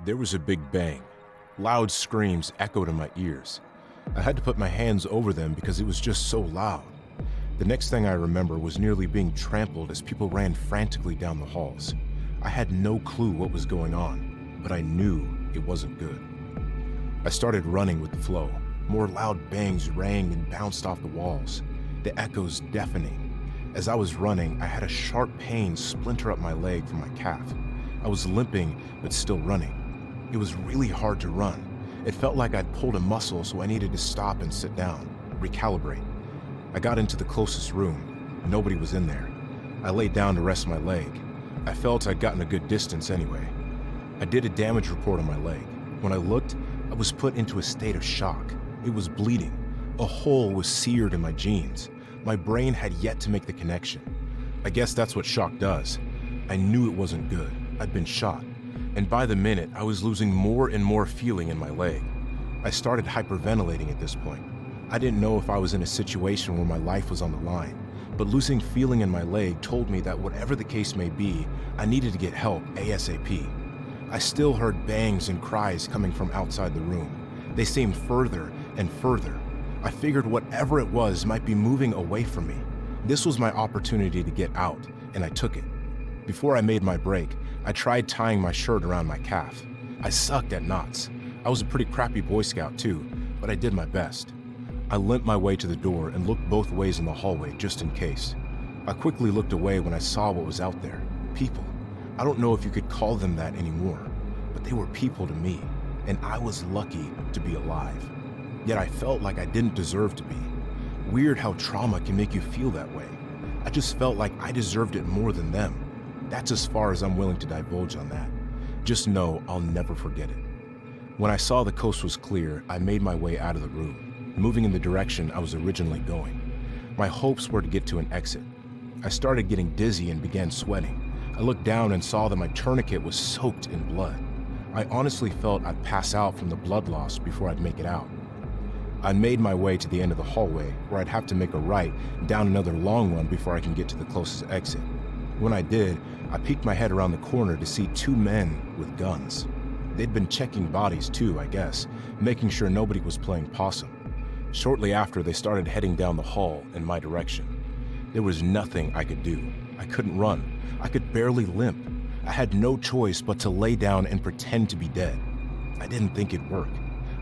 There was a big bang. Loud screams echoed in my ears. I had to put my hands over them because it was just so loud. The next thing I remember was nearly being trampled as people ran frantically down the halls. I had no clue what was going on, but I knew it wasn't good. I started running with the flow. More loud bangs rang and bounced off the walls, the echoes deafening. As I was running, I had a sharp pain splinter up my leg from my calf. I was limping, but still running. It was really hard to run. It felt like I'd pulled a muscle, so I needed to stop and sit down, recalibrate. I got into the closest room. Nobody was in there. I laid down to rest my leg. I felt I'd gotten a good distance anyway. I did a damage report on my leg. When I looked, I was put into a state of shock. It was bleeding. A hole was seared in my jeans. My brain had yet to make the connection. I guess that's what shock does. I knew it wasn't good. I'd been shot. And by the minute, I was losing more and more feeling in my leg. I started hyperventilating at this point. I didn't know if I was in a situation where my life was on the line, but losing feeling in my leg told me that whatever the case may be, I needed to get help ASAP. I still heard bangs and cries coming from outside the room. They seemed further and further. I figured whatever it was might be moving away from me. This was my opportunity to get out, and I took it. Before I made my break, I tried tying my shirt around my calf. I sucked at knots. I was a pretty crappy Boy Scout too, but I did my best. I limped my way to the door and looked both ways in the hallway just in case. I quickly looked away when I saw what was out there. People. I don't know if you could call them that anymore, but they were people to me, and I was lucky to be alive. Yet I felt like I didn't deserve to be. Weird how trauma can make you feel that way. I just felt like I deserved it more than them. That's as far as I'm willing to divulge on that. Just know I'll never forget it. When I saw the coast was clear, I made my way out of the room, moving in the direction I was originally going. My hopes were to get to an exit. I started getting dizzy and began sweating. I looked down and saw that my tourniquet was soaked in blood. I honestly felt I'd pass out from the blood loss before I'd make it out. I made my way to the end of the hallway, where I'd have to make a right down another long one before I can get to the closest exit. When I did, I peeked my head around the corner to see two men with guns. They'd been checking bodies too, I guess, making sure nobody was playing possum. Shortly after, they started heading down the hall in my direction. There was nothing I could do. I couldn't run. I could barely limp. I had no choice but to lay down and pretend to be dead. I didn't think it'd work.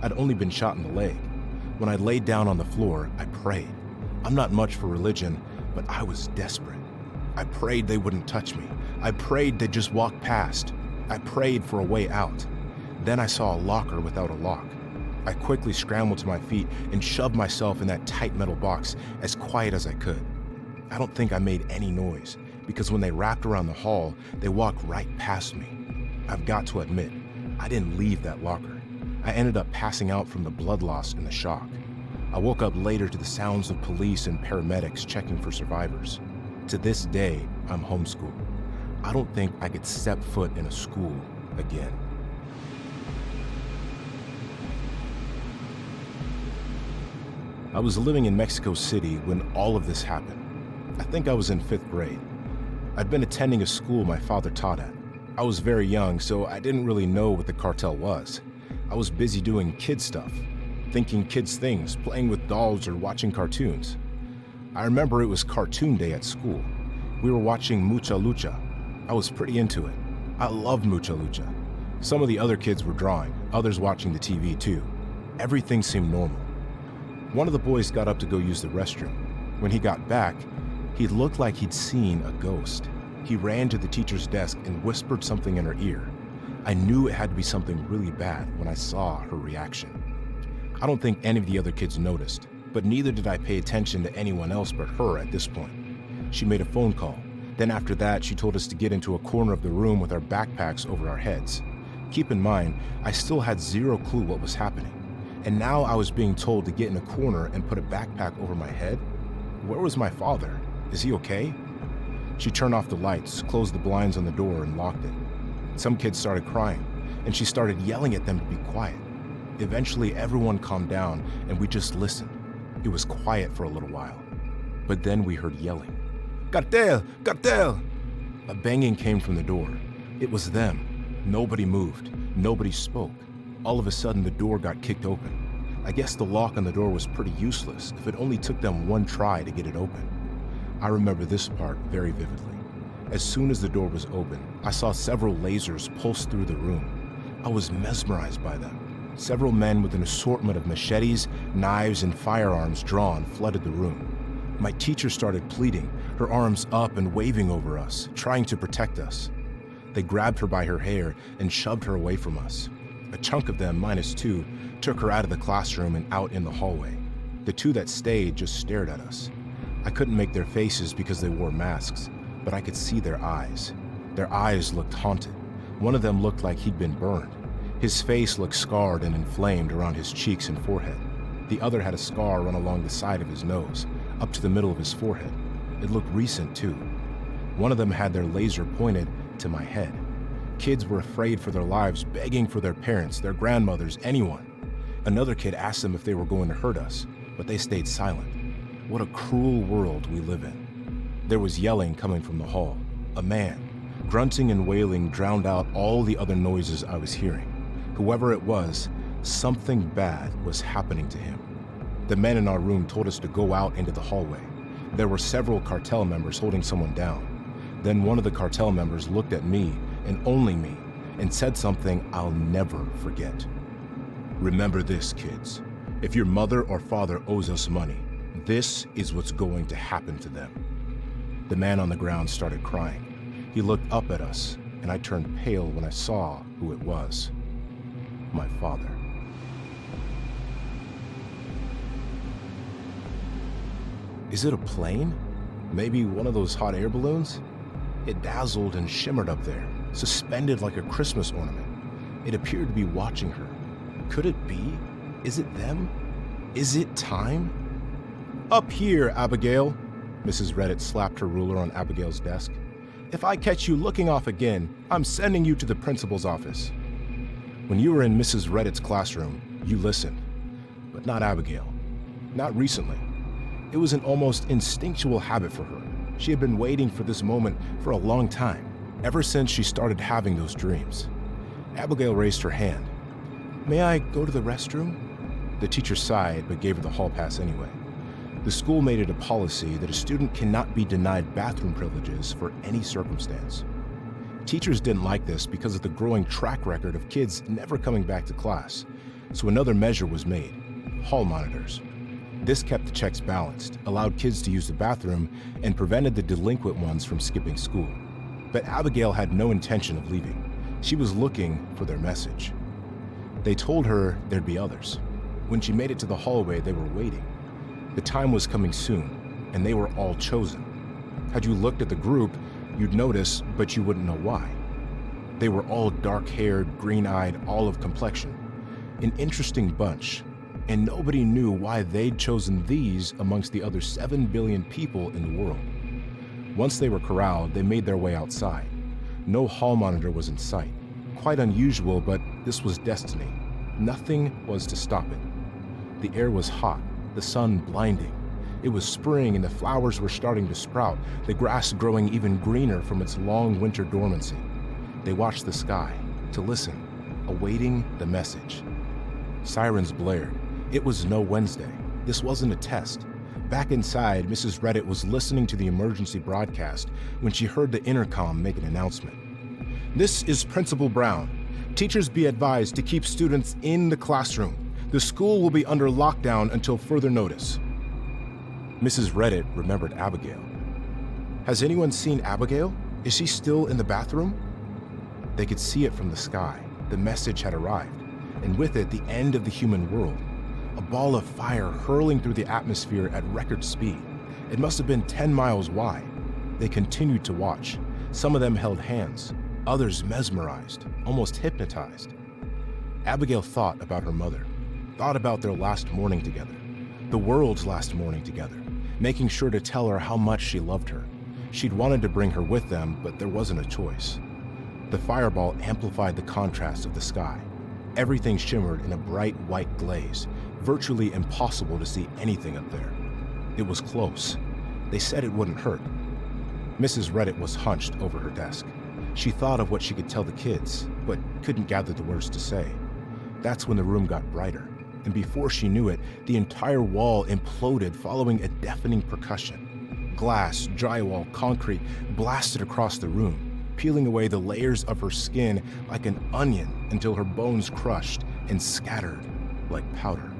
I'd only been shot in the leg. When I laid down on the floor, I prayed. I'm not much for religion, but I was desperate. I prayed they wouldn't touch me. I prayed they'd just walk past. I prayed for a way out. Then I saw a locker without a lock. I quickly scrambled to my feet and shoved myself in that tight metal box as quiet as I could. I don't think I made any noise, because when they wrapped around the hall, they walked right past me. I've got to admit, I didn't leave that locker. I ended up passing out from the blood loss and the shock. I woke up later to the sounds of police and paramedics checking for survivors. To this day, I'm homeschooled. I don't think I could step foot in a school again. I was living in Mexico City when all of this happened. I think I was in 5th grade. I'd been attending a school my father taught at. I was very young, so I didn't really know what the cartel was. I was busy doing kid stuff, thinking kids things, playing with dolls or watching cartoons. I remember it was cartoon day at school. We were watching Mucha Lucha. I was pretty into it. I loved Mucha Lucha. Some of the other kids were drawing, others watching the TV too. Everything seemed normal. One of the boys got up to go use the restroom. When he got back, he looked like he'd seen a ghost. He ran to the teacher's desk and whispered something in her ear. I knew it had to be something really bad when I saw her reaction. I don't think any of the other kids noticed, but neither did I pay attention to anyone else but her at this point. She made a phone call. Then after that, she told us to get into a corner of the room with our backpacks over our heads. Keep in mind, I still had zero clue what was happening. And now I was being told to get in a corner and put a backpack over my head? Where was my father? Is he okay? She turned off the lights, closed the blinds on the door, and locked it. Some kids started crying, and she started yelling at them to be quiet. Eventually, everyone calmed down, and we just listened. It was quiet for a little while. But then we heard yelling. Cartel! Cartel! A banging came from the door. It was them. Nobody moved. Nobody spoke. All of a sudden, the door got kicked open. I guess the lock on the door was pretty useless if it only took them one try to get it open. I remember this part very vividly. As soon as the door was open, I saw several lasers pulse through the room. I was mesmerized by them. Several men with an assortment of machetes, knives, and firearms drawn flooded the room. My teacher started pleading, her arms up and waving over us, trying to protect us. They grabbed her by her hair and shoved her away from us. A chunk of them, -2, took her out of the classroom and out in the hallway. The two that stayed just stared at us. I couldn't make their faces because they wore masks, but I could see their eyes. Their eyes looked haunted. One of them looked like he'd been burned. His face looked scarred and inflamed around his cheeks and forehead. The other had a scar run along the side of his nose, up to the middle of his forehead. It looked recent, too. One of them had their laser pointed to my head. Kids were afraid for their lives, begging for their parents, their grandmothers, anyone. Another kid asked them if they were going to hurt us, but they stayed silent. What a cruel world we live in. There was yelling coming from the hall. A man, grunting and wailing, drowned out all the other noises I was hearing. Whoever it was, something bad was happening to him. The men in our room told us to go out into the hallway. There were several cartel members holding someone down. Then one of the cartel members looked at me, and only me, and said something I'll never forget. "Remember this, kids. If your mother or father owes us money, this is what's going to happen to them." The man on the ground started crying. He looked up at us, and I turned pale when I saw who it was. My father. Is it a plane? Maybe one of those hot air balloons? It dazzled and shimmered up there, suspended like a Christmas ornament. It appeared to be watching her. Could it be? Is it them? Is it time? "Up here, Abigail!" Mrs. Reddit slapped her ruler on Abigail's desk. "If I catch you looking off again, I'm sending you to the principal's office." When you were in Mrs. Reddit's classroom, you listened. But not Abigail. Not recently. It was an almost instinctual habit for her. She had been waiting for this moment for a long time, ever since she started having those dreams. Abigail raised her hand. "May I go to the restroom?" The teacher sighed but gave her the hall pass anyway. The school made it a policy that a student cannot be denied bathroom privileges for any circumstance. Teachers didn't like this because of the growing track record of kids never coming back to class, so another measure was made: hall monitors. This kept the checks balanced, allowed kids to use the bathroom, and prevented the delinquent ones from skipping school. But Abigail had no intention of leaving. She was looking for their message. They told her there'd be others. When she made it to the hallway, they were waiting. The time was coming soon, and they were all chosen. Had you looked at the group, you'd notice, but you wouldn't know why. They were all dark-haired, green-eyed, olive complexion. An interesting bunch, and nobody knew why they'd chosen these amongst the other 7 billion people in the world. Once they were corralled, they made their way outside. No hall monitor was in sight. Quite unusual, but this was destiny. Nothing was to stop it. The air was hot, the sun blinding. It was spring and the flowers were starting to sprout, the grass growing even greener from its long winter dormancy. They watched the sky to listen, awaiting the message. Sirens blared. It was no Wednesday. This wasn't a test. Back inside, Mrs. Reddit was listening to the emergency broadcast when she heard the intercom make an announcement. "This is Principal Brown. Teachers be advised to keep students in the classroom. The school will be under lockdown until further notice." Mrs. Reddit remembered Abigail. "Has anyone seen Abigail? Is she still in the bathroom?" They could see it from the sky. The message had arrived, and with it, the end of the human world. A ball of fire hurling through the atmosphere at record speed. It must have been 10 miles wide. They continued to watch. Some of them held hands, others mesmerized, almost hypnotized. Abigail thought about her mother, thought about their last morning together, the world's last morning together, making sure to tell her how much she loved her. She'd wanted to bring her with them, but there wasn't a choice. The fireball amplified the contrast of the sky. Everything shimmered in a bright white glaze, virtually impossible to see anything up there. It was close. They said it wouldn't hurt. Mrs. Reddit was hunched over her desk. She thought of what she could tell the kids, but couldn't gather the words to say. That's when the room got brighter, and before she knew it, the entire wall imploded following a deafening percussion. Glass, drywall, concrete blasted across the room, peeling away the layers of her skin like an onion until her bones crushed and scattered like powder.